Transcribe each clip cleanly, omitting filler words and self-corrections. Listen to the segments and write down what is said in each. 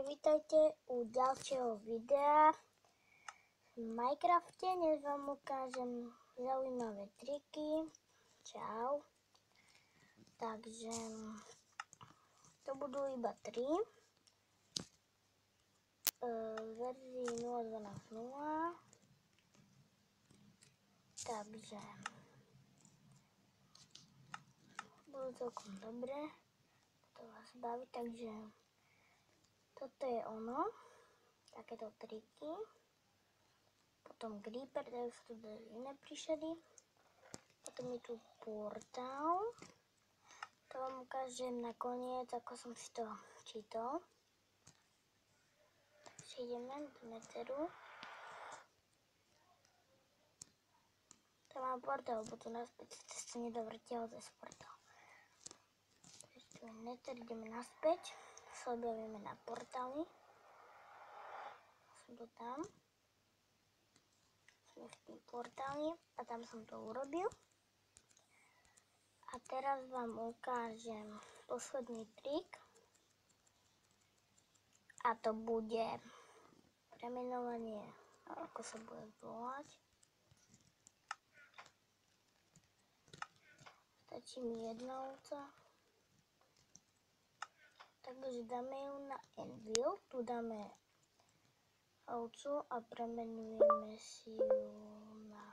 Takže vítajte u ďalšieho videa v Minecrafte. Dnes vám ukážem zaujímavé triky. Čau. Takže to budú iba 3 verzii 0.12.0. Takže budú celkom dobré. To vás baví, takže toto je ono, takéto triky. Potom creeper, tak sú tu iné príšery. Potom je tu portál. To vám ukážem nakoniec, ako som si to čítal. Takže ideme do netheru. To mám portál, lebo tu naspäť sa nedovrtia cez portál. Takže tu je nether, ideme naspäť. Sa objavíme na portáli. Som to tam. Sme v tým portáli a tam som to urobil. A teraz vám ukážem posledný trik. A to bude premenovanie, ako sa bude volať. Stačí mi jedna ovca. Takže dáme ju na anvil, tu dáme ovcu a premenujeme si ju na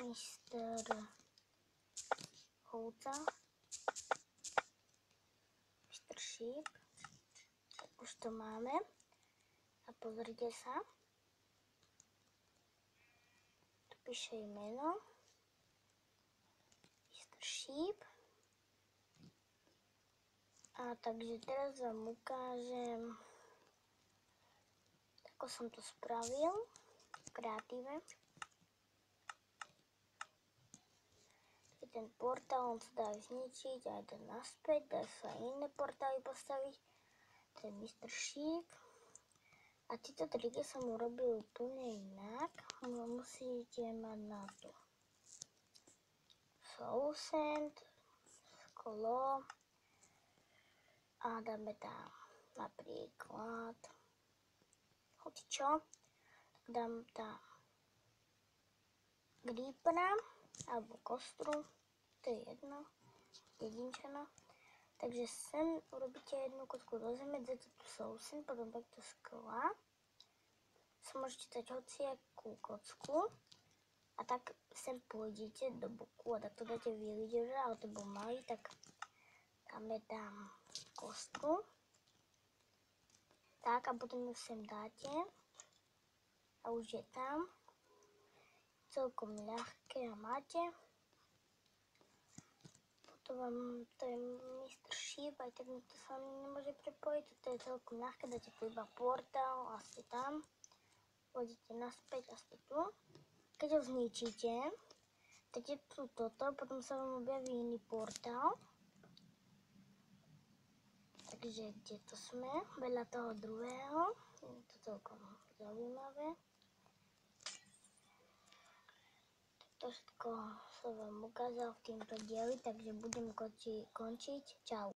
Mr. Ovca, Mr. Sheep. Tak už to máme a pozrite sa, tu píše meno Mr. Sheep. A takže teraz vám ukážem, ako som to spravil v kreatíve. Ten portál, on sa dá zničiť a dá naspäť, dá sa iné portály postaviť. To je Mr. Sheep. A tieto triky som urobil úplne inak. Musíte mať na to soul sand, sklo. A dáme tam napríklad hocičo, tak dám tam creepera alebo kostru, to je jedno, jedinčana. Takže sem urobíte jednu kocku do zeme, dáte tu sousen, potom takto skla. Sem môžete dať hociakú kocku a tak sem pôjdete do boku a takto dáte villagera, ale to bol malý, tak dáme tam kostku. Tak a potom ju sem dáte a už je tam. Celkom ľahké a máte. Potom vám to je Mr. Sheep, aj tak to sa nemôže prepojiť. Toto je celkom ľahké, dáte tu iba portál a ste tam. Pôjdete naspäť a ste tu. Keď ho zničíte, dáte tu toto, potom sa vám objaví iný portál. Takže kde to sme? Veľa toho druhého. Je to celkom zaujímavé. To všetko som vám ukázal v týmto dieli, takže budem končiť. Čau.